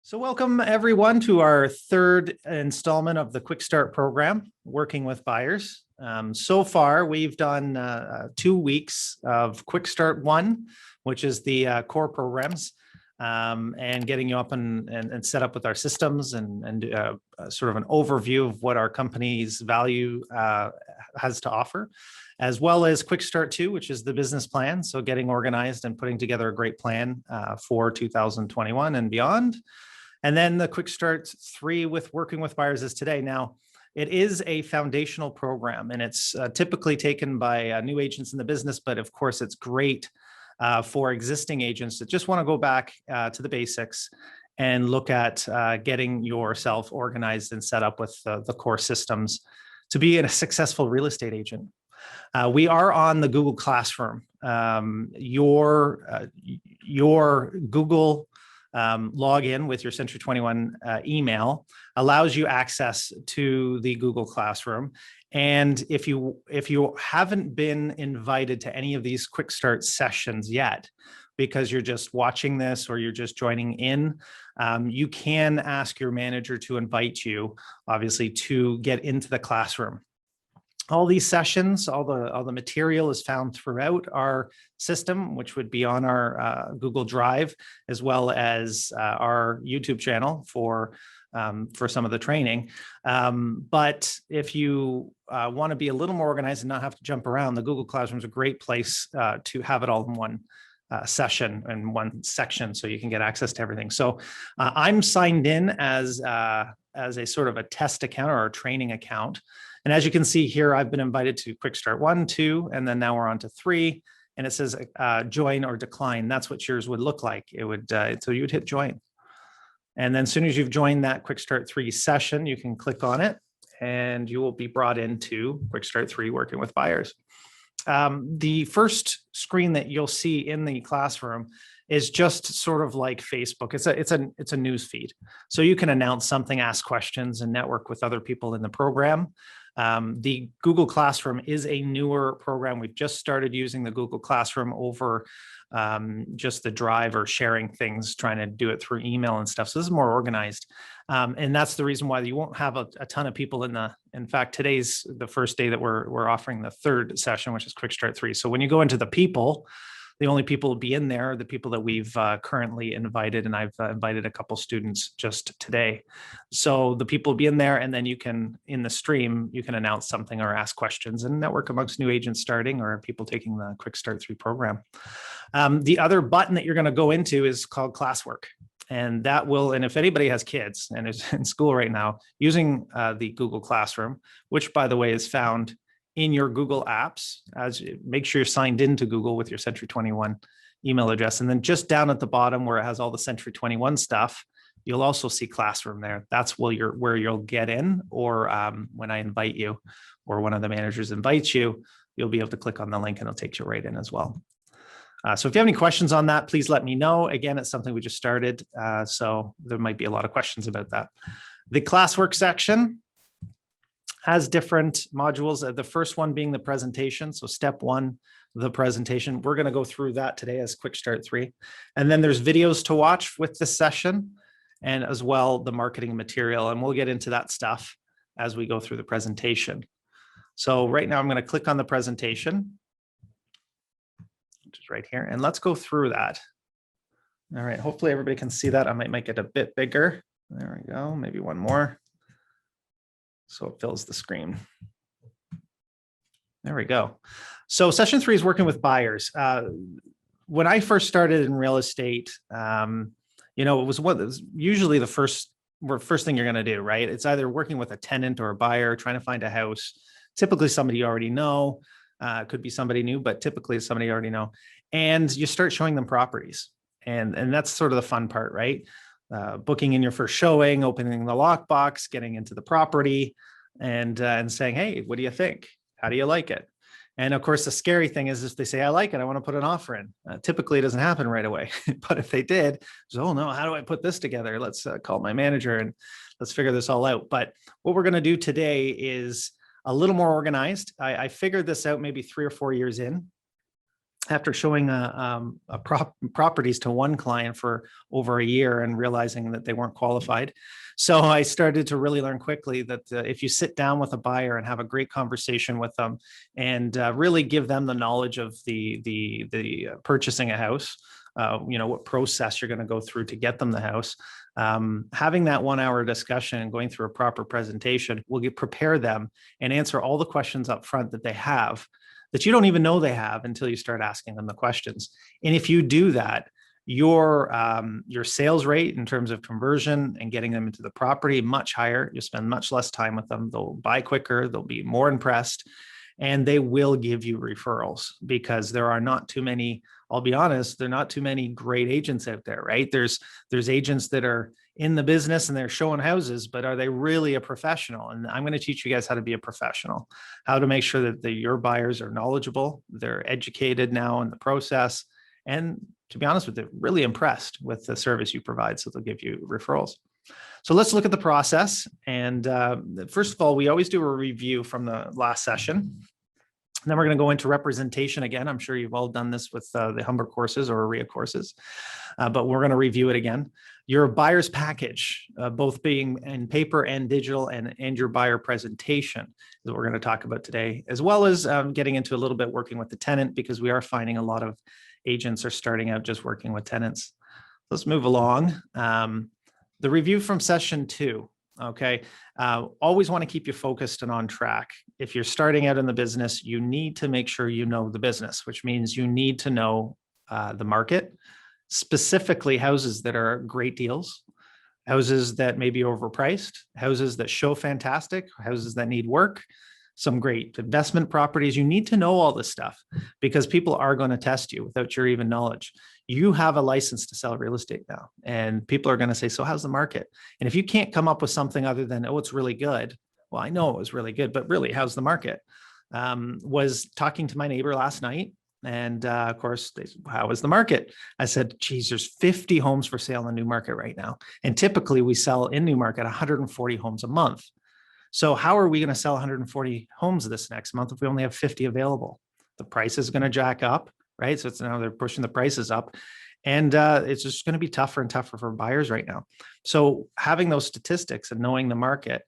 So welcome everyone to our third installment of the Quickstart program, working with buyers. So far, we've done 2 weeks of Quickstart 1, which is the core programs, and getting you up and set up with our systems and sort of an overview of what our company's value has to offer, as well as Quickstart 2, which is the business plan. So getting organized and putting together a great plan for 2021 and beyond. And then the Quickstart 3 with working with buyers is today. Now, it is a foundational program, and it's typically taken by new agents in the business, but of course it's great for existing agents that just want to go back to the basics and look at getting yourself organized and set up with the core systems to be a successful real estate agent. We are on the Google Classroom. Your Google log in with your Century 21 email allows you access to the Google Classroom. And if you haven't been invited to any of these Quick Start sessions yet, because you're just watching this or you're just joining in, you can ask your manager to invite you, obviously, to get into the classroom. All these sessions, all the material is found throughout our system, which would be on our Google Drive, as well as our YouTube channel for some of the training. But if you want to be a little more organized and not have to jump around, the Google Classroom is a great place to have it all in one session and one section, so you can get access to everything. So I'm signed in as a sort of a test account or a training account. And as you can see here, I've been invited to Quickstart 1, 2, and then now we're on to 3. And it says join or decline. That's what yours would look like. It would so you would hit join. And then as soon as you've joined that Quickstart 3 session, you can click on it and you will be brought into Quickstart 3 working with buyers. The first screen that you'll see in the classroom is just sort of like Facebook. It's a news feed. So you can announce something, ask questions, and network with other people in the program. The Google Classroom is a newer program. We've just started using the Google Classroom over just the drive or sharing things, trying to do it through email and stuff. So this is more organized. And that's the reason why you won't have a ton of people in fact, today's the first day that we're offering the third session, which is Quickstart 3. So when you go into the people, the only people will be in there are the people that we've currently invited, and I've invited a couple students just today. So the people will be in there, and then you can, in the stream, you can announce something or ask questions and network amongst new agents starting or people taking the Quickstart 3 program. The other button that you're going to go into is called Classwork. And that will, and if anybody has kids and is in school right now, using the Google Classroom, which by the way is found in your Google apps, make sure you're signed into Google with your Century 21 email address. And then just down at the bottom where it has all the Century 21 stuff, you'll also see Classroom there. That's where you'll get in, or when I invite you or one of the managers invites you, you'll be able to click on the link and it'll take you right in as well. So if you have any questions on that, please let me know. Again, it's something we just started, so there might be a lot of questions about that. The Classwork section has different modules. The first one being the presentation. So step 1, the presentation. We're going to go through that today as Quickstart 3. And then there's videos to watch with this session, and as well the marketing material. And we'll get into that stuff as we go through the presentation. So right now I'm going to click on the presentation, which is right here. And let's go through that. All right. Hopefully everybody can see that. I might make it a bit bigger. There we go. Maybe one more, so it fills the screen. There we go. So session 3 is working with buyers. When I first started in real estate, it was usually the first thing you're going to do, right? It's either working with a tenant or a buyer, trying to find a house, typically somebody you already know. Could be somebody new, but typically it's somebody you already know. And you start showing them properties. And that's sort of the fun part, right? Booking in your first showing, opening the lockbox, getting into the property, and saying, hey, what do you think? How do you like it? And of course, the scary thing is if they say, I like it, I want to put an offer in. Typically, it doesn't happen right away. But if they did, so, oh no, how do I put this together? Let's call my manager and let's figure this all out. But what we're going to do today is a little more organized. I figured this out maybe 3 or 4 years in. after showing properties to one client for over a year and realizing that they weren't qualified. So I started to really learn quickly that if you sit down with a buyer and have a great conversation with them and really give them the knowledge of the purchasing a house, what process you're going to go through to get them the house, having that 1 hour discussion and going through a proper presentation will prepare them and answer all the questions up front that they have that you don't even know they have until you start asking them the questions. And if you do that, your sales rate in terms of conversion and getting them into the property much higher. You'll spend much less time with them. They'll buy quicker. They'll be more impressed, and they will give you referrals because there are not too many. I'll be honest, there are not too many great agents out there, right? There's agents that are in the business and they're showing houses, but are they really a professional? And I'm going to teach you guys how to be a professional, how to make sure that your buyers are knowledgeable, they're educated now in the process, and to be honest with you, really impressed with the service you provide. So they'll give you referrals. So let's look at the process. And first of all, we always do a review from the last session. And then we're going to go into representation again. I'm sure you've all done this with the Humber courses or AREA courses, but we're going to review it again. Your buyer's package, both being in paper and digital, and your buyer presentation is what we're going to talk about today, as well as getting into a little bit working with the tenant, because we are finding a lot of agents are starting out just working with tenants. Let's move along. The review from session 2. Okay. Always want to keep you focused and on track. If you're starting out in the business, you need to make sure you know the business, which means you need to know the market, specifically houses that are great deals, houses that may be overpriced, houses that show fantastic, houses that need work, some great investment properties. You need to know all this stuff because people are going to test you without your even knowledge. You have a license to sell real estate now, and people are going to say, so how's the market? And if you can't come up with something other than, oh, it's really good. Well, I know it was really good, but really, how's the market? Was talking to my neighbor last night. And of course, they said, how is the market? I said, geez, there's 50 homes for sale in the Newmarket right now. And typically we sell in Newmarket 140 homes a month. So how are we going to sell 140 homes this next month if we only have 50 available? The price is going to jack up, right? So it's now they're pushing the prices up, and it's just going to be tougher and tougher for buyers right now. So having those statistics and knowing the market,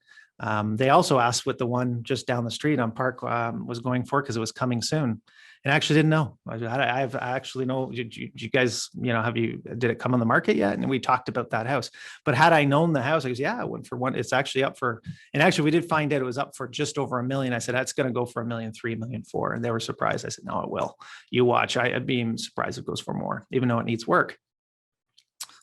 they also asked what the one just down the street on Park was going for because it was coming soon. And I actually didn't know. I actually know. Did you guys, did it come on the market yet? And we talked about that house. But had I known the house, I goes, yeah, I went for one. It's actually up for, and actually we did find out it was up for just over $1 million. I said, that's going to go for $1.3 million, $1.4 million. And they were surprised. I said, no, it will. You watch. I'd be surprised if it goes for more, even though it needs work.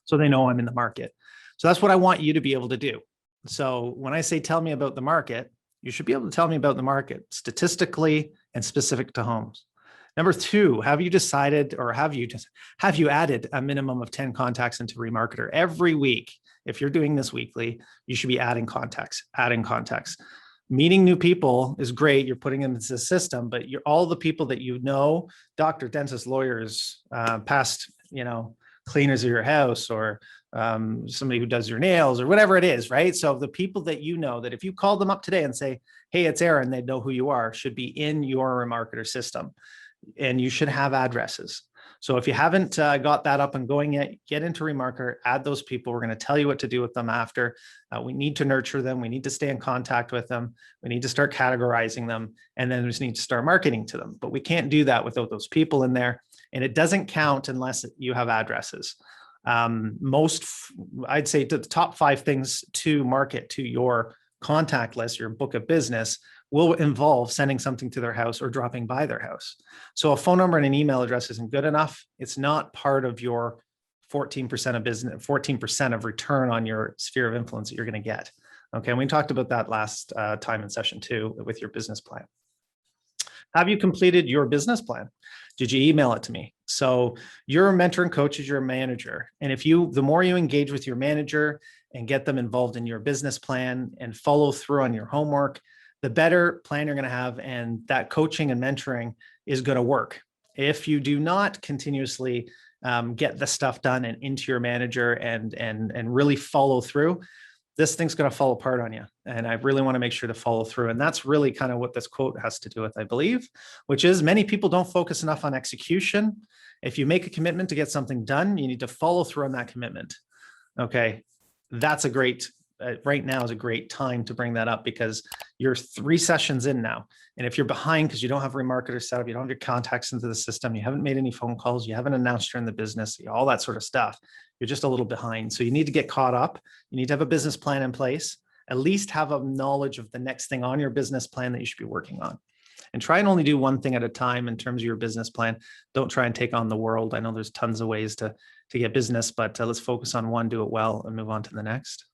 So they know I'm in the market. So that's what I want you to be able to do. So when I say, tell me about the market, you should be able to tell me about the market statistically and specific to homes. Number 2, have you decided, or have you added a minimum of 10 contacts into Remarketer every week? If you're doing this weekly, you should be adding contacts. Meeting new people is great. You're putting them into the system, but all the people that you know, doctor, dentist, lawyers, past, cleaners of your house, or somebody who does your nails, or whatever it is, right? So the people that you know, that if you call them up today and say, hey, it's Aaron, they know who you are, should be in your Remarketer system. And you should have addresses. So if you haven't got that up and going yet, get into Remarketer, add those people. We're going to tell you what to do with them after. We need to nurture them. We need to stay in contact with them. We need to start categorizing them. And then we just need to start marketing to them. But we can't do that without those people in there. And it doesn't count unless you have addresses. I'd say the top 5 things to market to your contact list, your book of business, will involve sending something to their house or dropping by their house. So a phone number and an email address isn't good enough. It's not part of your 14% of business, 14% of return on your sphere of influence that you're going to get. Okay. And we talked about that last time in session 2 with your business plan. Have you completed your business plan? Did you email it to me? So your mentor and coach is your manager. And the more you engage with your manager and get them involved in your business plan and follow through on your homework, the better plan you're going to have, and that coaching and mentoring is going to work. If you do not continuously get the stuff done and into your manager and really follow through, this thing's going to fall apart on you. And I really want to make sure to follow through. And that's really kind of what this quote has to do with, I believe, which is many people don't focus enough on execution. If you make a commitment to get something done, you need to follow through on that commitment. Okay. That's a great, right now is a great time to bring that up, because you're 3 sessions in now. And if you're behind because you don't have a remarketer set up, you don't have your contacts into the system, you haven't made any phone calls, you haven't announced you're in the business, all that sort of stuff, you're just a little behind. So you need to get caught up. You need to have a business plan in place, at least have a knowledge of the next thing on your business plan that you should be working on. And try and only do one thing at a time in terms of your business plan. Don't try and take on the world. I know there's tons of ways to get business, but let's focus on one, do it well, and move on to the next.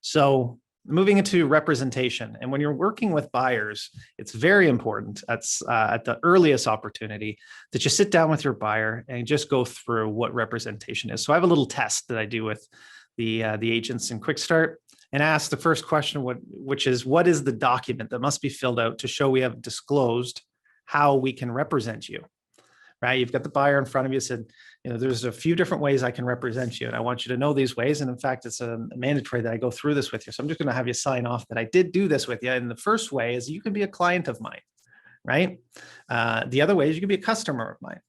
So moving into representation. And when you're working with buyers, it's very important at the earliest opportunity that you sit down with your buyer and just go through what representation is. So I have a little test that I do with the agents in Quickstart, and ask the first question, which is, what is the document that must be filled out to show we have disclosed how we can represent you? Right? You've got the buyer in front of you, said, there's a few different ways I can represent you, and I want you to know these ways. And in fact, it's a mandatory that I go through this with you. So I'm just going to have you sign off that I did do this with you. And the first way is you can be a client of mine, right? The other way is you can be a customer of mine.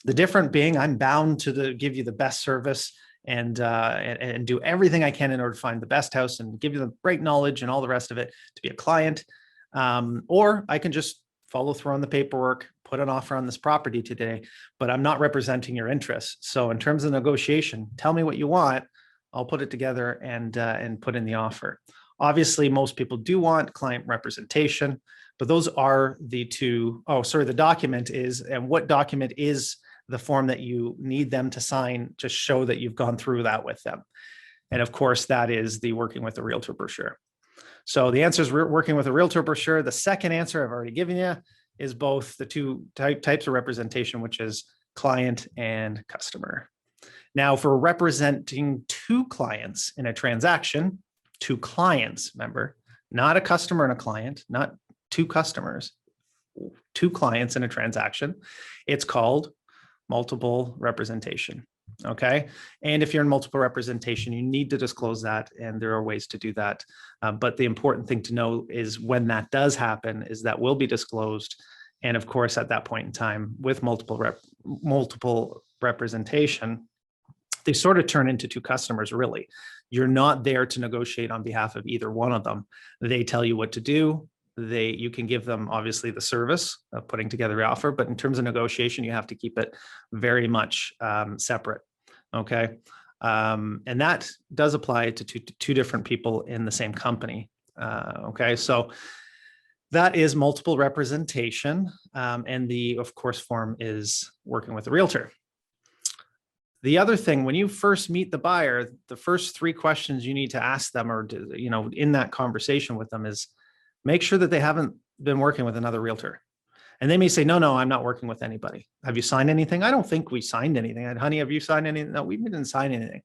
The different being, I'm bound to give you the best service and do everything I can in order to find the best house and give you the right knowledge and all the rest of it to be a client. Or I can just follow through on the paperwork, put an offer on this property today, but I'm not representing your interests. So in terms of negotiation, tell me what you want. I'll put it together and put in the offer. Obviously, most people do want client representation, but those are the two. Oh, sorry, the document is, and what document is the form that you need them to sign to show that you've gone through that with them. And of course, that is the working with a realtor brochure. So the answer is working with a realtor brochure. The second answer I've already given you is both the two types of representation, which is client and customer. Now, for representing 2 clients in a transaction, 2 clients, remember, not a customer and a client, not 2 customers, 2 clients in a transaction, it's called multiple representation. Okay. And if you're in multiple representation, you need to disclose that. And there are ways to do that. But the important thing to know is when that does happen is that will be disclosed. And of course, at that point in time with multiple representation, they sort of turn into 2 customers, really. You're not there to negotiate on behalf of either one of them. They tell you what to do. You can give them obviously the service of putting together the offer, but in terms of negotiation, you have to keep it very much separate. Okay. And that does apply to two different people in the same company. Okay. So that is multiple representation. And the, of course, form is working with a realtor. The other thing, when you first meet the buyer, the first 3 questions you need to ask them, or, in that conversation with them, is make sure that they haven't been working with another realtor. And they may say, no, I'm not working with anybody. Have you signed anything? I don't think we signed anything. And honey, have you signed anything? No, we didn't sign anything.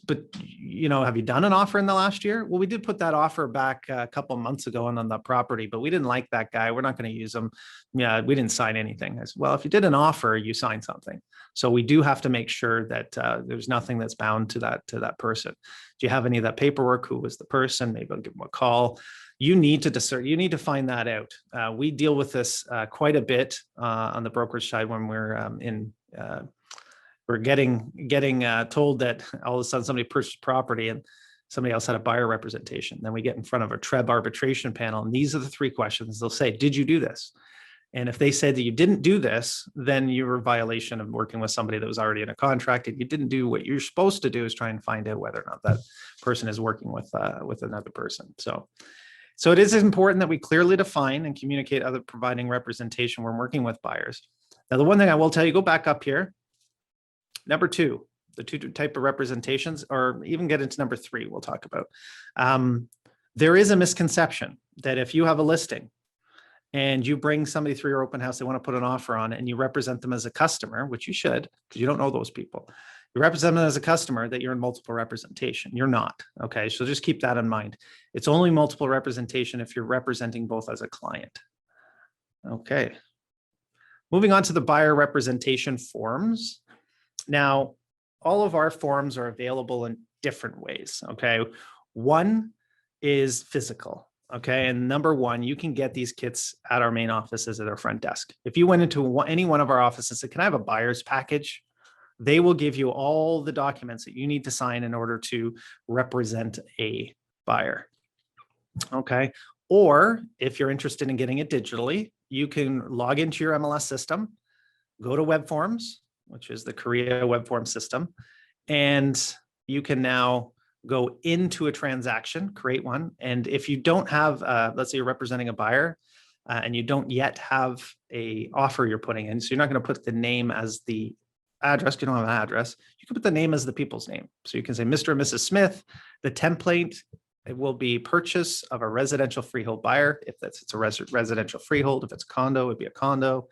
But, have you done an offer in the last year? Well, we did put that offer back a couple of months ago on the property, but we didn't like that guy. We're not going to use him. Yeah, we didn't sign anything. I said, well, if you did an offer, you signed something. So we do have to make sure that there's nothing that's bound to that person. Do you have any of that paperwork? Who was the person? Maybe I'll give them a call. You need to discern. You need to find that out. We deal with this quite a bit on the brokerage side when we're getting told that all of a sudden somebody purchased property and somebody else had a buyer representation. Then we get in front of a TREB arbitration panel, and these are the 3 questions. They'll say, did you do this? And if they said that you didn't do this, then you were in violation of working with somebody that was already in a contract. And you didn't do what you're supposed to do, is try and find out whether or not that person is working with another person. So it is important that we clearly define and communicate other providing representation when working with buyers. Now, the one thing I will tell you, go back up here. Number 2, the 2 type of representations, or even get into number 3, we'll talk about. There is a misconception that if you have a listing and you bring somebody through your open house, they want to put an offer on it, and you represent them as a customer, which you should, because you don't know those people. You represent them as a customer, that you're in multiple representation. You're not. Okay. So just keep that in mind. It's only multiple representation if you're representing both as a client. Okay. Moving on to the buyer representation forms. Now, all of our forms are available in different ways. Okay. One is physical. Okay. And number one, you can get these kits at our main offices at our front desk. If you went into any one of our offices and said, can I have a buyer's package? They will give you all the documents that you need to sign in order to represent a buyer. Okay. Or if you're interested in getting it digitally, you can log into your MLS system, go to Web Forms, which is the Korea Web Form system, and you can now go into a transaction, create one. And if you don't have, let's say you're representing a buyer and you don't yet have a offer you're putting in, so you're not going to put the name as the address, you don't have an address, you can put the name as the people's name. So you can say Mr. and Mrs. Smith. The template, it will be purchase of a residential freehold buyer. If it's a residential freehold, if it's a condo, it'd be a condo.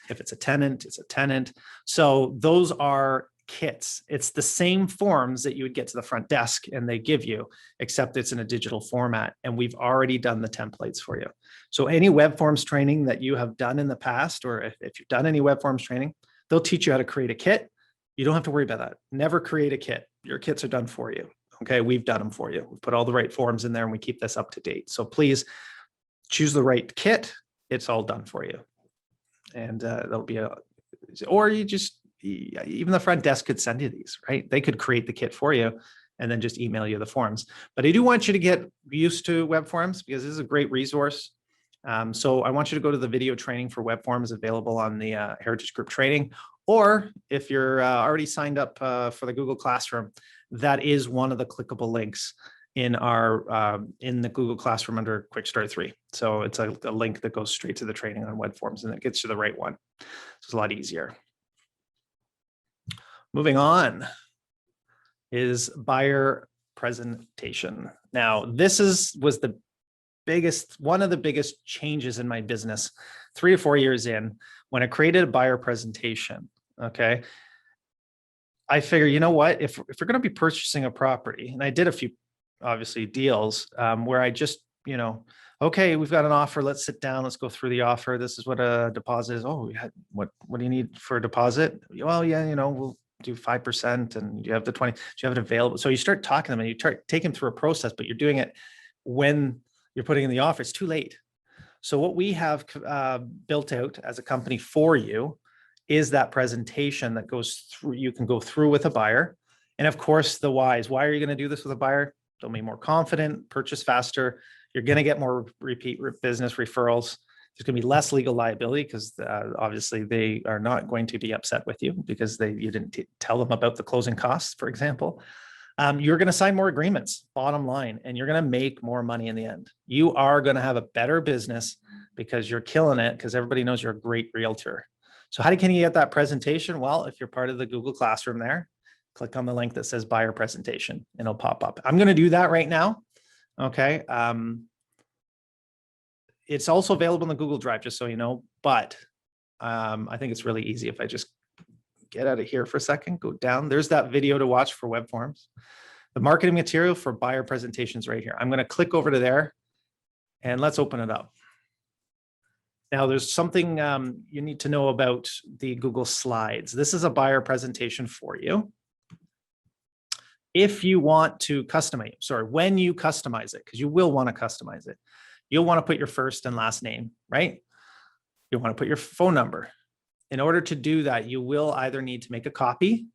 If it's a tenant, it's a tenant. So those are kits. It's the same forms that you would get to the front desk and they give you, except it's in a digital format. And we've already done the templates for you. So any web forms training that you have done in the past, or if you've done any web forms training, they'll teach you how to create a kit. You don't have to worry about that. Never create a kit. Your kits are done for you. Okay. We've done them for you. We put all the right forms in there and we keep this up to date. So please choose the right kit. It's all done for you. And there'll be or you just, even the front desk could send you these, right? They could create the kit for you and then just email you the forms. But I do want you to get used to web forms because this is a great resource. So I want you to go to the video training for web forms available on the Heritage Group training, or if you're already signed up for the Google Classroom, that is one of the clickable links in our in the Google Classroom under Quickstart 3. So it's a link that goes straight to the training on web forms and it gets you the right one. So it's a lot easier. Moving on is buyer presentation. Now, this was the one of the biggest changes in my business 3 or 4 years in when I created a buyer presentation. Okay. I figure, you know what, if we're going to be purchasing a property, and I did a few obviously deals where I just, okay, we've got an offer. Let's sit down. Let's go through the offer. This is what a deposit is. Oh, what do you need for a deposit? Well, yeah, we'll do 5% and you have the 20, do you have it available? So you start talking to them and you take them through a process, but you're doing it when you're putting in the offer. It's too late. So what we have built out as a company for you is that presentation that goes through, you can go through with a buyer. And of course, the whys. Why are you going to do this with a buyer? They'll be more confident, purchase faster. You're going to get more repeat business referrals. There's going to be less legal liability because obviously they are not going to be upset with you because you didn't tell them about the closing costs, for example. You're going to sign more agreements, bottom line, and you're going to make more money in the end. You are going to have a better business because you're killing it because everybody knows you're a great realtor. So how can you get that presentation? Well, if you're part of the Google Classroom there, click on the link that says buyer presentation and it'll pop up. I'm going to do that right now. Okay. It's also available in the Google Drive, just so you know, but I think it's really easy if I just get out of here for a second, go down. There's that video to watch for web forms. The marketing material for buyer presentations right here. I'm going to click over to there and let's open it up. Now there's something you need to know about the Google Slides. This is a buyer presentation for you. If you want to customize, when you customize it, because you will want to customize it, you'll want to put your first and last name, right? You'll want to put your phone number. In order to do that, you will either need to make a copy.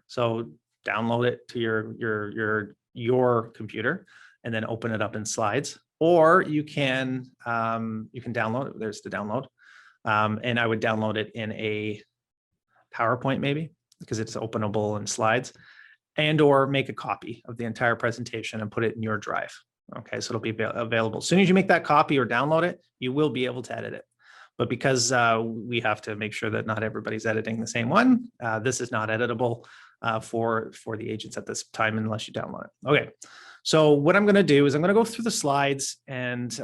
So download it to your computer and then open it up in Slides, or you can download it. There's the download. And I would download it in a PowerPoint maybe because it's openable in Slides, and or make a copy of the entire presentation and put it in your drive. Okay, so it'll be available. As soon as you make that copy or download it, you will be able to edit it. But because we have to make sure that not everybody's editing the same one, this is not editable for the agents at this time unless you download it. Okay, so what I'm going to do is I'm going to go through the slides and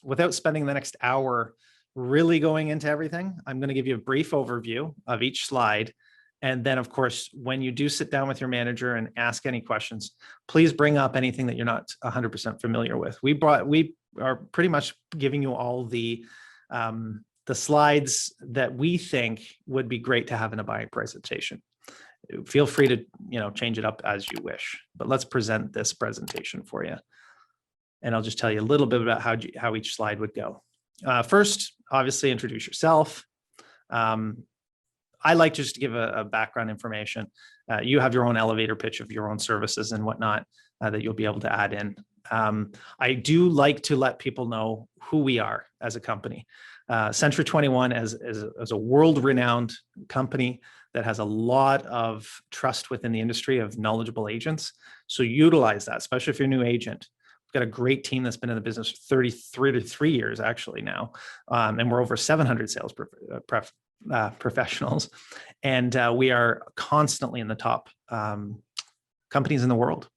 without spending the next hour really going into everything, I'm going to give you a brief overview of each slide. And then, of course, when you do sit down with your manager and ask any questions, please bring up anything that you're not 100% familiar with. We are pretty much giving you all the slides that we think would be great to have in a buying presentation. Feel free to, change it up as you wish, but let's present this presentation for you. And I'll just tell you a little bit about how each slide would go. First, obviously introduce yourself. I like just to give a background information. You have your own elevator pitch of your own services and whatnot that you'll be able to add in. I do like to let people know who we are as a company. Century 21 as a world-renowned company that has a lot of trust within the industry of knowledgeable agents. So utilize that, especially if you're a new agent. We've got a great team that's been in the business for 33 years actually now. And we're over 700 sales professionals. And we are constantly in the top companies in the world.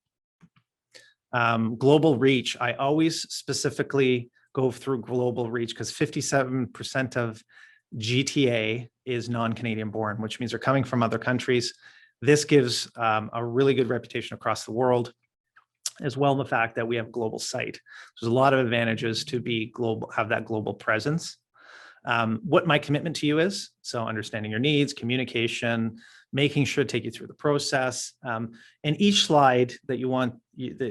Global reach, I always specifically go through global reach because 57% of GTA is non-Canadian born, which means they're coming from other countries. This gives a really good reputation across the world, as well as the fact that we have a global site. There's a lot of advantages to be global, have that global presence. What my commitment to you is, so understanding your needs, communication, making sure to take you through the process. And each slide that you want,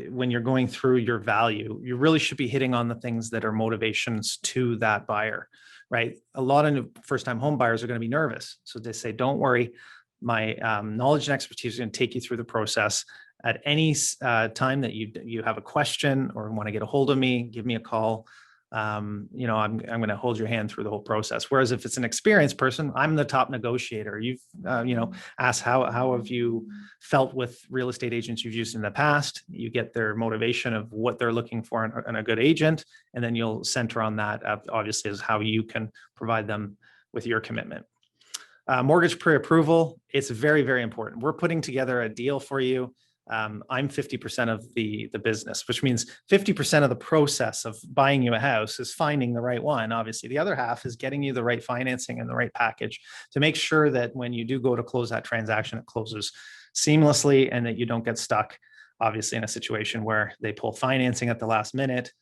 when you're going through your value, you really should be hitting on the things that are motivations to that buyer, right? A lot of first-time home buyers are going to be nervous. So they say, don't worry, my knowledge and expertise is going to take you through the process. At any time that you have a question or want to get a hold of me, give me a call. I'm going to hold your hand through the whole process. Whereas if it's an experienced person, I'm the top negotiator. You've, asked how have you felt with real estate agents you've used in the past? You get their motivation of what they're looking for in a good agent, and then you'll center on that. Obviously, is how you can provide them with your commitment. Mortgage pre-approval, it's very, very important. We're putting together a deal for you. I'm 50% of the business, which means 50% of the process of buying you a house is finding the right one. Obviously, the other half is getting you the right financing and the right package to make sure that when you do go to close that transaction, it closes seamlessly and that you don't get stuck, obviously, in a situation where they pull financing at the last minute.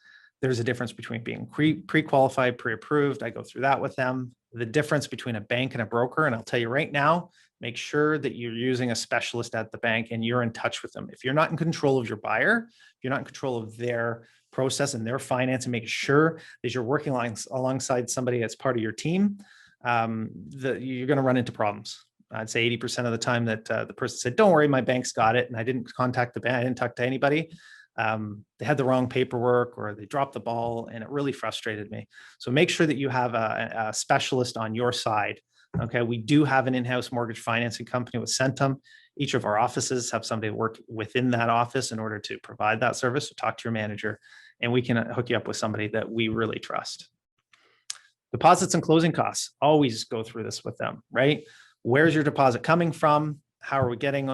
There's a difference between being pre-qualified, pre-approved. I go through that with them. The difference between a bank and a broker, and I'll tell you right now, make sure that you're using a specialist at the bank and you're in touch with them. If you're not in control of your buyer, if you're not in control of their process and their finance, and making sure that you're working alongside somebody that's part of your team, you're going to run into problems. I'd say 80% of the time that the person said, don't worry, my bank's got it. And I didn't contact the bank. I didn't talk to anybody. They had the wrong paperwork or they dropped the ball, and it really frustrated me. So make sure that you have a specialist on your side. Okay, we do have an in-house mortgage financing company with Centum. Each of our offices have somebody work within that office in order to provide that service. So talk to your manager and we can hook you up with somebody that we really trust. Deposits and closing costs, always go through this with them, right? Where's your deposit coming from? How are we getting,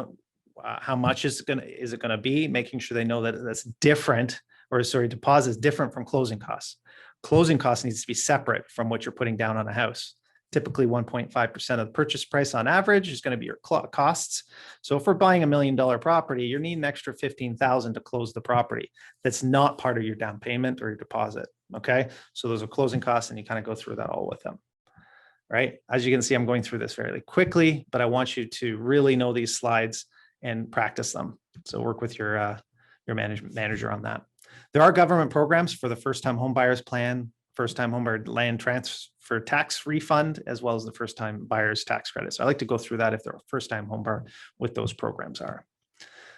how much is it going to be? Making sure they know that that's different, or sorry, deposit is different from closing costs. Closing costs needs to be separate from what you're putting down on a house. Typically 1.5% of the purchase price on average is going to be your costs. So if we're buying $1 million property, you're needing an extra $15,000 to close the property. That's not part of your down payment or your deposit. Okay. So those are closing costs, and you kind of go through that all with them. Right. As you can see, I'm going through this fairly quickly, but I want you to really know these slides and practice them. So work with your management manager on that. There are government programs for the first-time home buyers plan, first-time home buyer land transfer tax refund, as well as the first-time buyers tax credit. So I like to go through that if they're a first-time home buyer, what those programs are.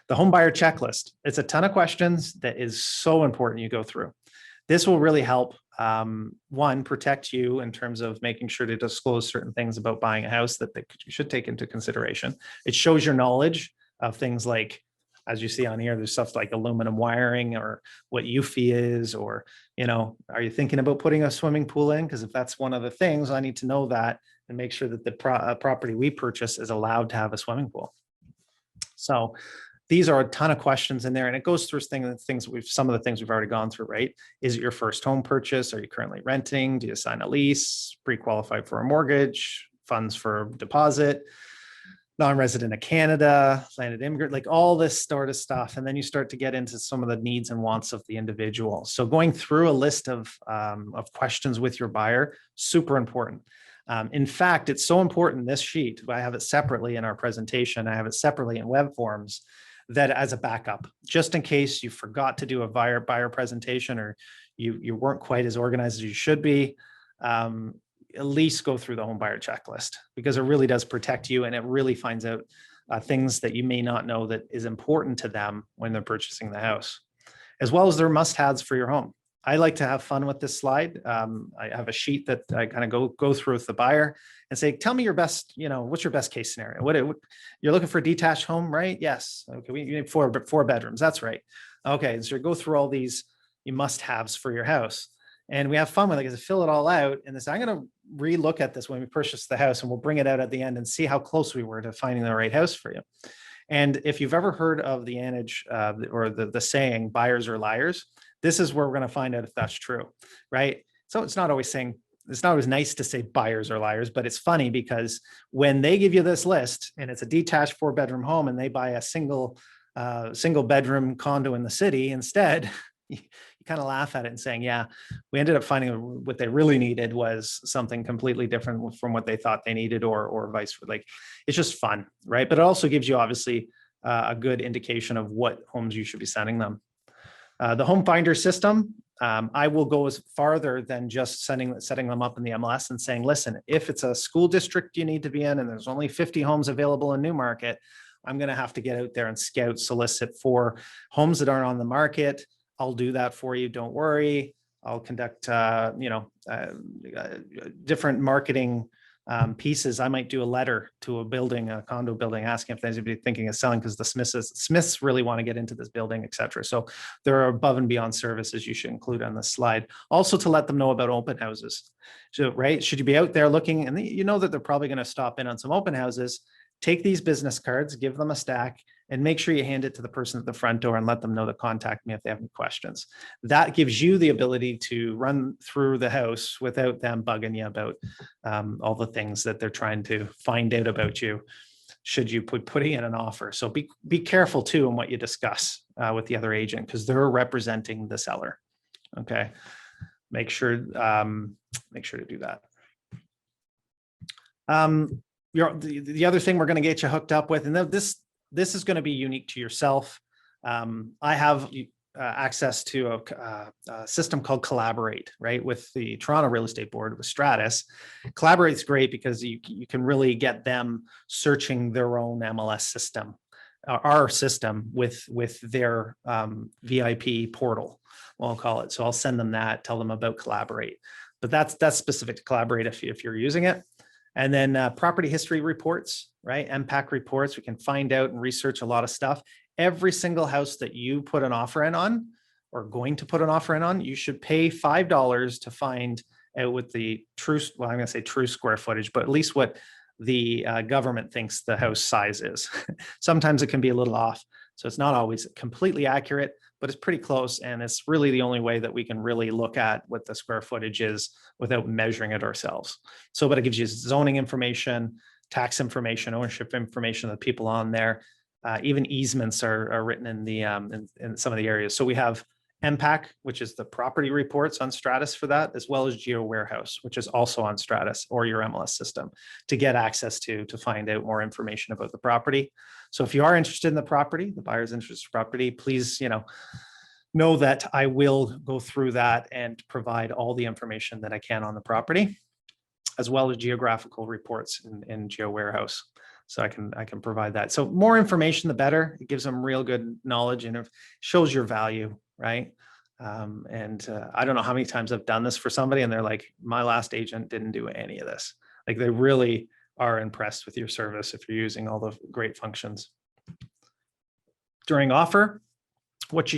The home buyer checklist. It's a ton of questions that is so important you go through. This will really help, one, protect you in terms of making sure to disclose certain things about buying a house that they should take into consideration. It shows your knowledge of things like, as you see on here, there's stuff like aluminum wiring or what UFI is, or, are you thinking about putting a swimming pool in? Because if that's one of the things, I need to know that and make sure that the property we purchase is allowed to have a swimming pool. So these are a ton of questions in there, and it goes through some of the things we've already gone through, right? Is it your first home purchase? Are you currently renting? Do you sign a lease? Pre-qualified for a mortgage? Funds for deposit? Non-resident of Canada, landed immigrant, like all this sort of stuff. And then you start to get into some of the needs and wants of the individual. So going through a list of questions with your buyer, super important. In fact, it's so important, this sheet, I have it separately in our presentation, I have it separately in web forms, that as a backup, just in case you forgot to do a buyer presentation, or you weren't quite as organized as you should be, at least go through the home buyer checklist, because it really does protect you, and it really finds out things that you may not know that is important to them when they're purchasing the house, as well as their must-haves for your home. I like to have fun with this slide. I have a sheet that I kind of go through with the buyer and say, tell me your best, what's your best case scenario? What you're looking for a detached home, right? Yes. Okay. You need four bedrooms. That's right. Okay. So go through all these must-haves for your house, and we have fun with it because I fill it all out. And this, I'm going to relook at this when we purchase the house, and we'll bring it out at the end and see how close we were to finding the right house for you. And if you've ever heard of the adage or the saying, buyers are liars, this is where we're going to find out if that's true, right? So it's not always nice to say buyers are liars, but it's funny because when they give you this list and it's a detached 4-bedroom home and they buy a single bedroom condo in the city instead, you kind of laugh at it and saying, yeah, we ended up finding what they really needed was something completely different from what they thought they needed, or vice versa. Like, it's just fun, right? But it also gives you obviously a good indication of what homes you should be sending them. The home finder system, I will go as farther than just setting them up in the MLS and saying, listen, if it's a school district you need to be in and there's only 50 homes available in Newmarket, I'm going to have to get out there and scout, solicit for homes that aren't on the market. I'll do that for you. Don't worry. I'll conduct, different marketing pieces. I might do a letter to a condo building, asking if there's anybody thinking of selling, because the Smiths really want to get into this building, et cetera. So there are above and beyond services you should include on this slide. Also, to let them know about open houses. So, right, should you be out there looking, and you know that they're probably going to stop in on some open houses, take these business cards, give them a stack, and make sure you hand it to the person at the front door and let them know to contact me if they have any questions. That gives you the ability to run through the house without them bugging you about all the things that they're trying to find out about you, should you putting in an offer. So be careful too in what you discuss with the other agent, because they're representing the seller. Okay, make sure to do that. The other thing we're going to get you hooked up with, and this is going to be unique to yourself. I have access to a system called Collaborate, right, with the Toronto Real Estate Board with Stratus. Collaborate's great because you can really get them searching their own MLS system, our system with their VIP portal, we'll call it. So I'll send them that, tell them about Collaborate, but that's specific to Collaborate if you're using it. And then property history reports, right? MPAC reports. We can find out and research a lot of stuff. Every single house that you put an offer in on, or going to put an offer in on, you should pay $5 to find out what the true, well, I'm going to say true square footage, but at least what the government thinks the house size is. Sometimes it can be a little off. So it's not always completely accurate, but it's pretty close. And it's really the only way that we can really look at what the square footage is without measuring it ourselves. So, but it gives you zoning information, tax information, ownership information of the people on there. Even easements are written in the in some of the areas. So we have MPAC, which is the property reports on Stratus for that, as well as Geo Warehouse, which is also on Stratus or your MLS system, to get access to find out more information about the property. So if you are interested in the property, the buyer's interested in property, please, know that I will go through that and provide all the information that I can on the property, as well as geographical reports in Geo Warehouse. So I can provide that. So more information, the better. It gives them real good knowledge and it shows your value, right? I don't know how many times I've done this for somebody and they're like, my last agent didn't do any of this. Like, they really are impressed with your service if you're using all the great functions. During offer, what you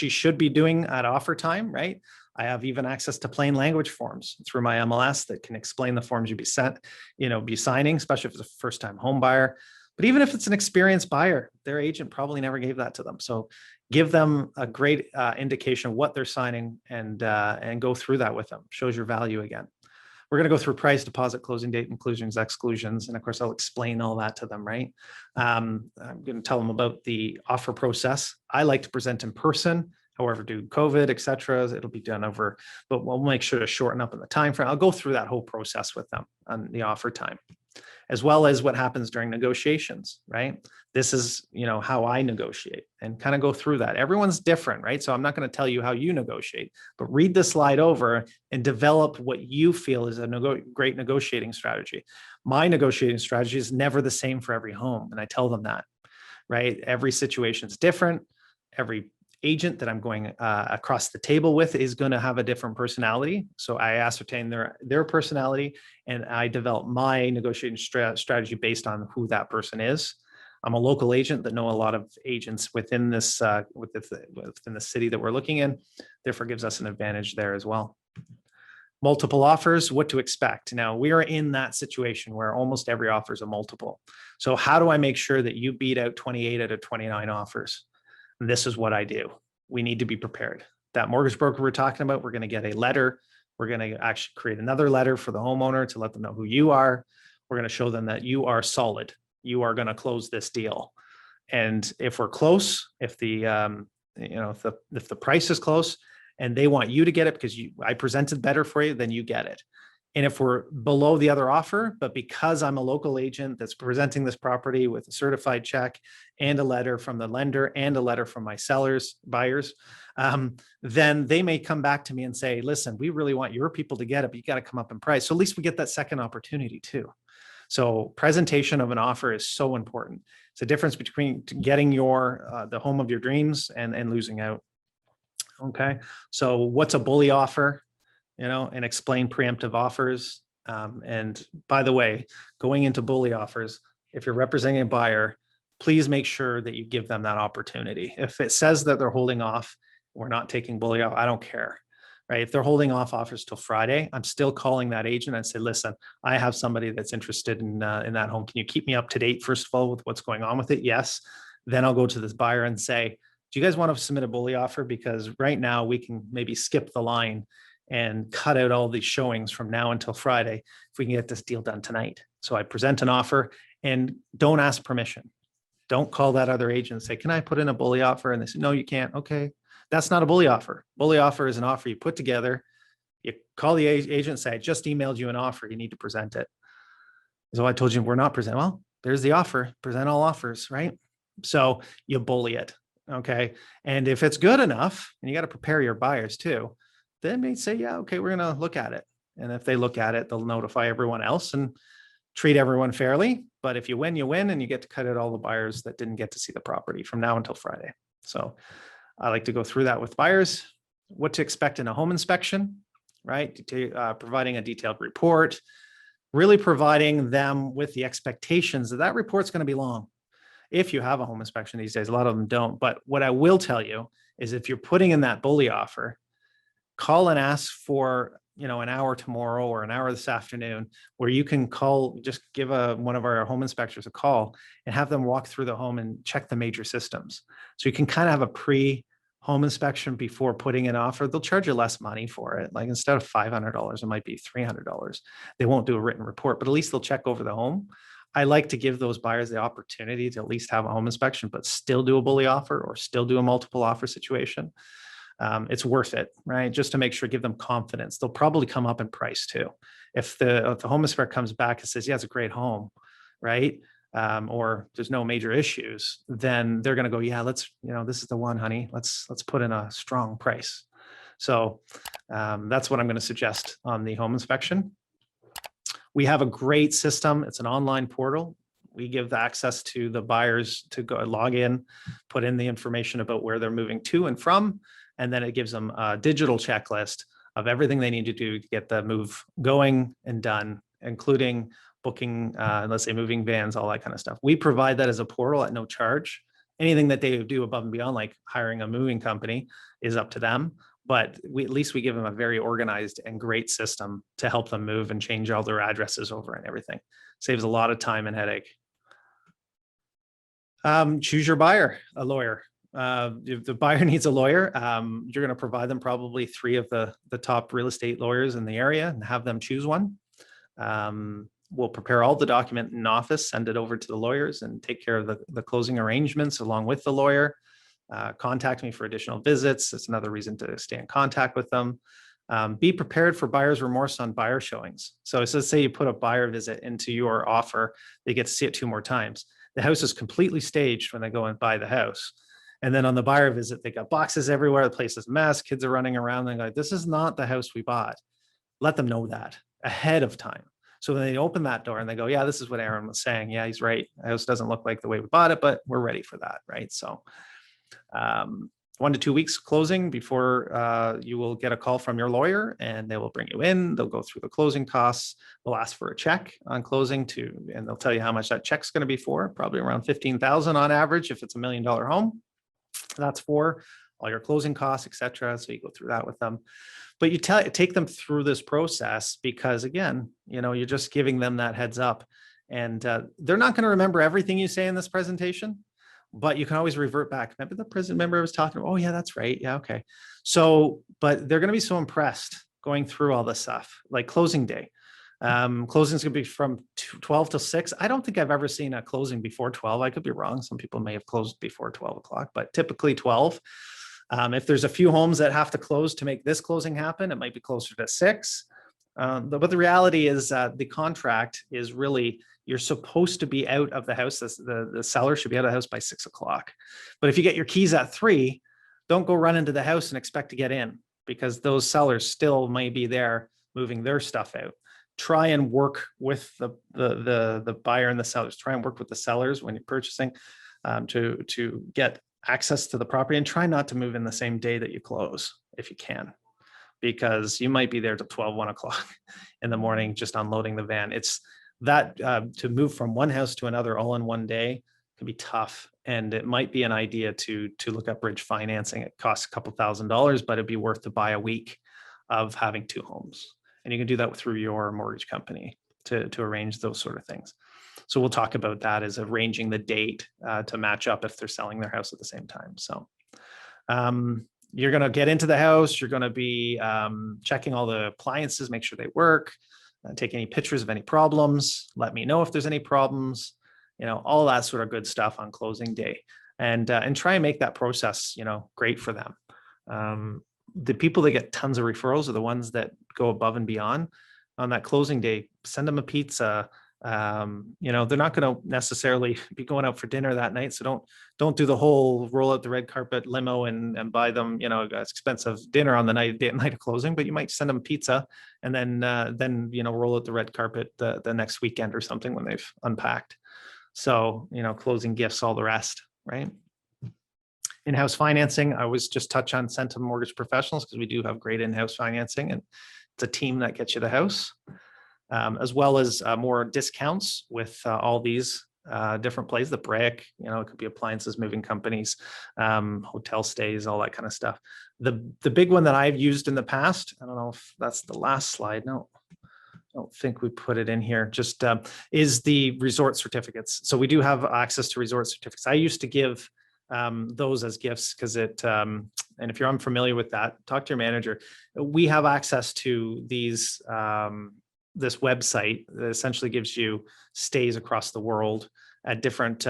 should be doing at offer time, right? I have even access to plain language forms through my MLS that can explain the forms you'd be signing, especially if it's a first-time home buyer. But even if it's an experienced buyer, their agent probably never gave that to them. So give them a great indication of what they're signing and go through that with them. Shows your value again. We're going to go through price, deposit, closing date, inclusions, exclusions, and of course, I'll explain all that to them, right? I'm going to tell them about the offer process. I like to present in person. however, due to COVID, et cetera, it'll be done over, but we'll make sure to shorten up in the time frame. I'll go through that whole process with them on the offer time, as well as what happens during negotiations, right? This is, how I negotiate, and kind of go through that. Everyone's different, right? So I'm not going to tell you how you negotiate, but read the slide over and develop what you feel is a great negotiating strategy. My negotiating strategy is never the same for every home. And I tell them that, right? Every situation is different. Every agent that I'm going across the table with is going to have a different personality. So I ascertain their personality, and I develop my negotiating strategy based on who that person is. I'm a local agent that know a lot of agents within this within the city that we're looking in. Therefore, gives us an advantage there as well. Multiple offers, what to expect. Now, we are in that situation where almost every offer is a multiple. So how do I make sure that you beat out 28 out of 29 offers? And this is what I do. We need to be prepared. That mortgage broker we're talking about, we're going to get a letter. We're going to actually create another letter for the homeowner to let them know who you are. We're going to show them that you are solid. You are going to close this deal. And if we're close, if the if the price is close and they want you to get it because I presented better for you, then you get it. And if we're below the other offer, but because I'm a local agent that's presenting this property with a certified check and a letter from the lender and a letter from my buyers, then they may come back to me and say, listen, we really want your people to get it, but you got to come up in price. So at least we get that second opportunity too. So presentation of an offer is so important. It's a difference between getting the home of your dreams and losing out. Okay. So what's a bully offer? And explain preemptive offers. And by the way, going into bully offers, if you're representing a buyer, please make sure that you give them that opportunity. If it says that they're holding off, we're not taking bully off, I don't care, right? If they're holding off offers till Friday, I'm still calling that agent and say, listen, I have somebody that's interested in that home. Can you keep me up to date, first of all, with what's going on with it? Yes. Then I'll go to this buyer and say, do you guys want to submit a bully offer? Because right now we can maybe skip the line and cut out all these showings from now until Friday if we can get this deal done tonight. So I present an offer and don't ask permission. Don't call that other agent and say, can I put in a bully offer? And they say, no, you can't. Okay, that's not a bully offer. Bully offer is an offer you put together. You call the agent and say, I just emailed you an offer. You need to present it. So I told you we're not presenting. Well, there's the offer. Present all offers, right? So you bully it. Okay. And if it's good enough, and you got to prepare your buyers too, then they say, yeah, okay, we're going to look at it. And if they look at it, they'll notify everyone else and treat everyone fairly. But if you win, and you get to cut out all the buyers that didn't get to see the property from now until Friday. So I like to go through that with buyers, what to expect in a home inspection, right? Providing a detailed report, really providing them with the expectations that report's going to be long. If you have a home inspection these days, a lot of them don't. But what I will tell you is if you're putting in that bully offer, call and ask for, an hour tomorrow or an hour this afternoon where you can call, just give one of our home inspectors a call and have them walk through the home and check the major systems. So you can kind of have a pre-home inspection before putting an offer. They'll charge you less money for it. Like instead of $500, it might be $300. They won't do a written report, but at least they'll check over the home. I like to give those buyers the opportunity to at least have a home inspection, but still do a bully offer or still do a multiple offer situation. It's worth it, right? Just to make sure, give them confidence. They'll probably come up in price too. If the home inspector comes back and says, yeah, it's a great home, right? Or there's no major issues, then they're going to go, yeah, this is the one, honey. Let's put in a strong price. So that's what I'm going to suggest on the home inspection. We have a great system. It's an online portal. We give the access to the buyers to go log in, put in the information about where they're moving to and from. And then it gives them a digital checklist of everything they need to do to get the move going and done, including booking, let's say moving vans, all that kind of stuff. We provide that as a portal at no charge. Anything that they do above and beyond, like hiring a moving company, is up to them. But at least we give them a very organized and great system to help them move and change all their addresses over and everything. Saves a lot of time and headache. Choose your buyer, a lawyer. If the buyer needs a lawyer, you're going to provide them probably 3 of the top real estate lawyers in the area and have them choose one. We'll prepare all the document in office, send it over to the lawyers and take care of the closing arrangements along with the lawyer. Contact me for additional visits. It's another reason to stay in contact with them. Be prepared for buyer's remorse on buyer showings. So let's say you put a buyer visit into your offer, they get to see it 2 more times. The house is completely staged when they go and buy the house. And then on the buyer visit, they got boxes everywhere. The place is a mess. Kids are running around. They're like, this is not the house we bought. Let them know that ahead of time. So when they open that door and they go, yeah, this is what Aaron was saying. Yeah, he's right. The house doesn't look like the way we bought it, but we're ready for that, right? So 1 to 2 weeks closing before you will get a call from your lawyer, and they will bring you in. They'll go through the closing costs. They'll ask for a check on closing and they'll tell you how much that check's going to be for, probably around $15,000 on average if it's $1 million home. That's for all your closing costs, etc. So you go through that with them, but you take them through this process because, again, you're just giving them that heads up, and they're not going to remember everything you say in this presentation, but you can always revert back. Remember the president member I was talking about? Oh yeah, that's right. Yeah, okay. So, but they're going to be so impressed going through all this stuff, like closing day. Closing is going to be from 12 to 6. I don't think I've ever seen a closing before 12. I could be wrong. Some people may have closed before 12 o'clock, but typically 12. If there's a few homes that have to close to make this closing happen, it might be closer to 6. But the reality is the contract is really, you're supposed to be out of the house. The seller should be out of the house by 6 o'clock. But if you get your keys at 3, don't go run into the house and expect to get in, because those sellers still may be there moving their stuff out. Try and work with the buyer and the sellers. Try and work with the sellers when you're purchasing to get access to the property, and try not to move in the same day that you close if you can, because you might be there till 12, 1 o'clock in the morning, just unloading the van. It's that to move from one house to another all in one day can be tough. And it might be an idea to look at bridge financing. It costs a couple $1,000s, but it'd be worth to buy a week of having 2 homes. And you can do that through your mortgage company to arrange those sort of things. So we'll talk about that as arranging the date to match up if they're selling their house at the same time. So you're going to get into the house. You're going to be checking all the appliances, make sure they work, take any pictures of any problems. Let me know if there's any problems, all that sort of good stuff on closing day, and try and make that process, great for them. The people that get tons of referrals are the ones that go above and beyond on that closing day. Send them a pizza. They're not going to necessarily be going out for dinner that night. So don't do the whole roll out the red carpet limo and buy them, expensive dinner on the night of closing, but you might send them pizza and then roll out the red carpet the next weekend or something when they've unpacked. So, closing gifts, all the rest, right? In-house financing, I always just touch on Centum Mortgage Professionals because we do have great in-house financing, and it's a team that gets you the house. As well as more discounts with all these different places, the brick, it could be appliances, moving companies, hotel stays, all that kind of stuff. The big one that I've used in the past, I don't know if that's the last slide. No, I don't think we put it in here, just is the resort certificates. So we do have access to resort certificates. I used to give those as gifts because and if you're unfamiliar with that, talk to your manager. We have access to these this website that essentially gives you stays across the world at different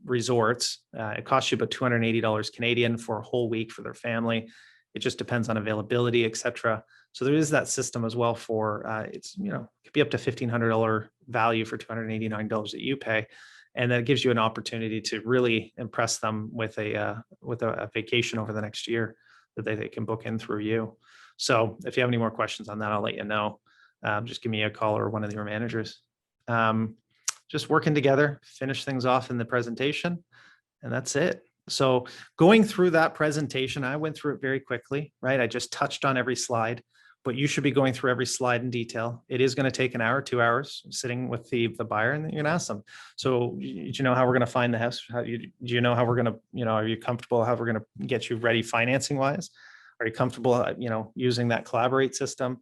resorts. It costs you about $280 Canadian for a whole week for their family. It just depends on availability, etc. So there is that system as well for it could be up to $1,500 value for $289 that you pay, and that gives you an opportunity to really impress them with a vacation over the next year that they can book in through you. So if you have any more questions on that, I'll let you know. Just give me a call or one of your managers. Just working together, finish things off in the presentation, and that's it. So going through that presentation, I went through it very quickly, right? I just touched on every slide, but you should be going through every slide in detail. It is going to take an hour, 2 hours sitting with the buyer, and then you're going to ask them. So do you know how we're going to find the house? Do you know how we're going to, are you comfortable how we're going to get you ready financing wise? Are you comfortable, using that collaborate system?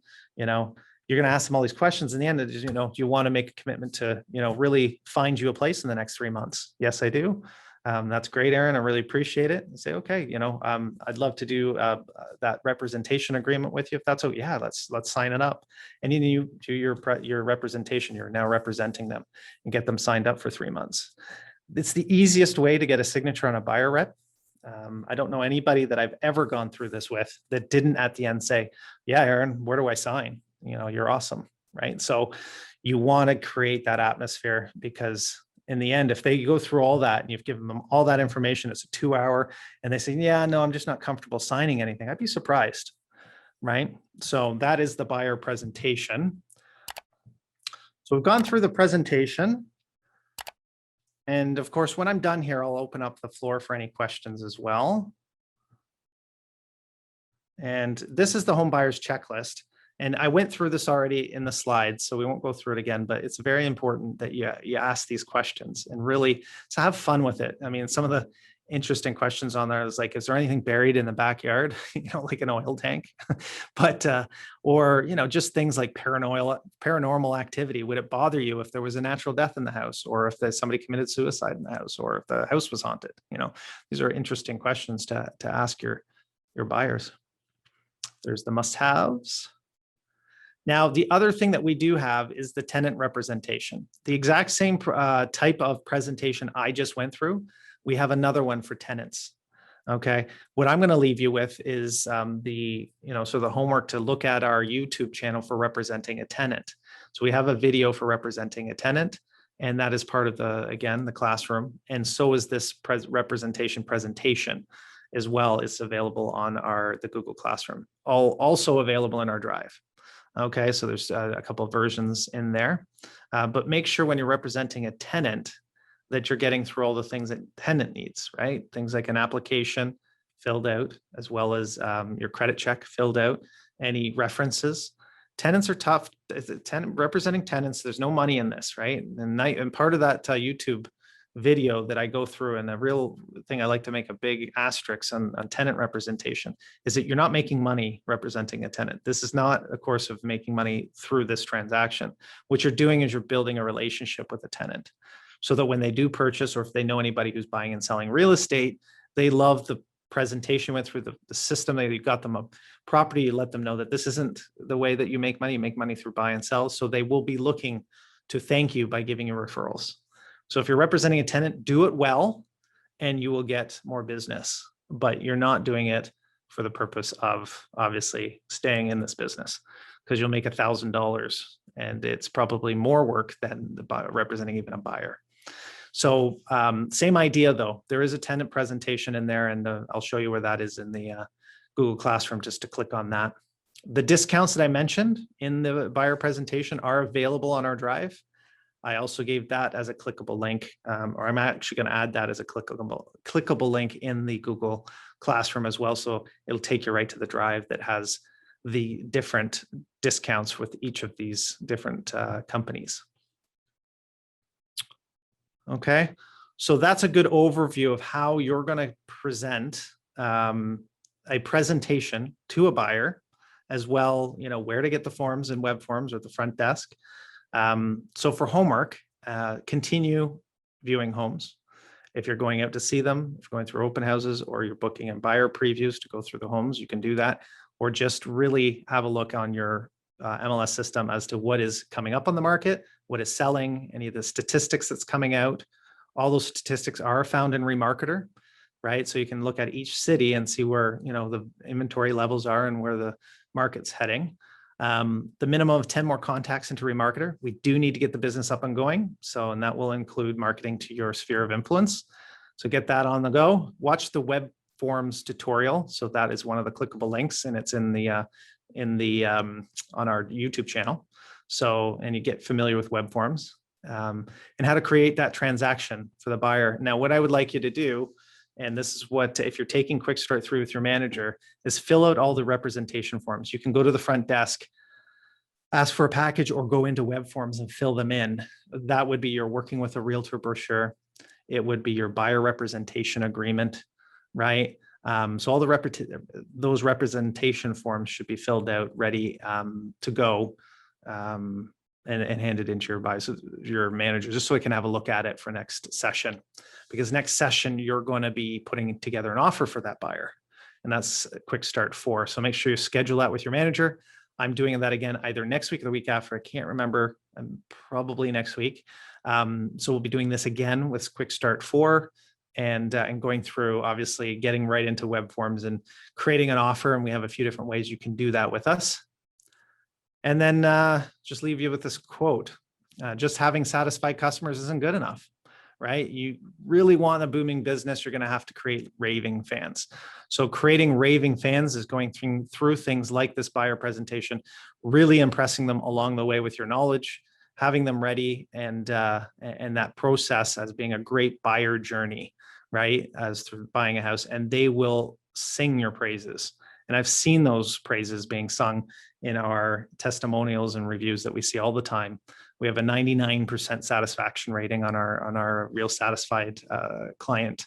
You're going to ask them all these questions. In the end, do you want to make a commitment to, really find you a place in the next 3 months? Yes, I do. That's great, Aaron. I really appreciate it. And say, okay, I'd love to do that representation agreement with you. If that's okay, yeah, let's sign it up. And you do your representation. You're now representing them and get them signed up for 3 months. It's the easiest way to get a signature on a buyer rep. I don't know anybody that I've ever gone through this with that didn't at the end say, yeah, Aaron, where do I sign? You're awesome, right? So you want to create that atmosphere, because in the end, if they go through all that and you've given them all that information, it's a 2 hour, and they say, yeah, no, I'm just not comfortable signing anything, I'd be surprised, right? So that is the buyer presentation. So we've gone through the presentation. And of course, when I'm done here, I'll open up the floor for any questions as well. And this is the home buyer's checklist. And I went through this already in the slides, so we won't go through it again, but it's very important that you ask these questions and really to have fun with it. I mean, some of the interesting questions on there is like, is there anything buried in the backyard? Like an oil tank, but, or, just things like paranormal activity. Would it bother you if there was a natural death in the house, or if there's somebody committed suicide in the house, or if the house was haunted? These are interesting questions to ask your buyers. There's the must-haves. Now, the other thing that we do have is the tenant representation. The exact same type of presentation I just went through, we have another one for tenants. Okay, what I'm going to leave you with is the homework to look at our YouTube channel for representing a tenant. So we have a video for representing a tenant, and that is part of the classroom. And so is this presentation as well. Is available on the Google Classroom, also available in our Drive. Okay, so there's a couple of versions in there, but make sure when you're representing a tenant that you're getting through all the things that tenant needs, right? Things like an application filled out, as well as your credit check filled out, any references. Tenants are tough. Representing tenants, there's no money in this, right? And part of that YouTube video that I go through, and the real thing I like to make a big asterisk on tenant representation, is that you're not making money representing a tenant. This is not a course of making money through this transaction. What you're doing is you're building a relationship with a tenant, so that when they do purchase, or if they know anybody who's buying and selling real estate, they love the presentation went through the system that you got them a property. You let them know that this isn't the way that you make money. You make money through buy and sell. So they will be looking to thank you by giving you referrals. So if you're representing a tenant, do it well, and you will get more business, but you're not doing it for the purpose of obviously staying in this business, because you'll make $1,000, and it's probably more work than representing even a buyer. So same idea though, there is a tenant presentation in there, and I'll show you where that is in the Google Classroom, just to click on that. The discounts that I mentioned in the buyer presentation are available on our Drive. I also gave that as a clickable link, or I'm actually going to add that as a clickable link in the Google Classroom as well. So it'll take you right to the Drive that has the different discounts with each of these different companies. Okay, so that's a good overview of how you're going to present a presentation to a buyer, as well, where to get the forms and web forms or the front desk. So for homework, continue viewing homes. If you're going out to see them, if you're going through open houses, or you're booking in buyer previews to go through the homes, you can do that, or just really have a look on your MLS system as to what is coming up on the market, what is selling, any of the statistics that's coming out. All those statistics are found in Remarketer, right? So you can look at each city and see where, the inventory levels are and where the market's heading. The minimum of 10 more contacts into Remarketer. We do need to get the business up and going. And that will include marketing to your sphere of influence. So get that on the go. Watch the web forms tutorial. So that is one of the clickable links, and it's in the on our YouTube channel. And you get familiar with web forms and how to create that transaction for the buyer. Now, what I would like you to do, and this is what, if you're taking Quickstart through with your manager, is fill out all the representation forms. You can go to the front desk, ask for a package, or go into web forms and fill them in. That would be your working with a realtor brochure. It would be your buyer representation agreement, right? So all those representation forms should be filled out, ready to go, and handed into your manager, just so we can have a look at it for next session. Because next session, you're going to be putting together an offer for that buyer, and that's Quickstart 4. So make sure you schedule that with your manager. I'm doing that again either next week or the week after. I can't remember. Probably next week. So we'll be doing this again with Quickstart 4. and going through, obviously getting right into web forms and creating an offer. And we have a few different ways you can do that with us. And then just leave you with this quote. Just having satisfied customers isn't good enough, right? You really want a booming business, you're going to have to create raving fans. So creating raving fans is going through things like this buyer presentation, really impressing them along the way with your knowledge, having them ready, and that process as being a great buyer journey, right? As through buying a house, and they will sing your praises. And I've seen those praises being sung in our testimonials and reviews that we see all the time. We have a 99% satisfaction rating on our real satisfied client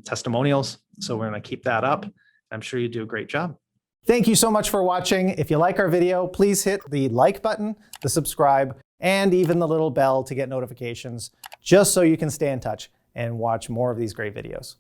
testimonials. So we're going to keep that up. I'm sure you do a great job. Thank you so much for watching. If you like our video, please hit the like button, the subscribe, and even the little bell to get notifications, just so you can stay in touch and watch more of these great videos.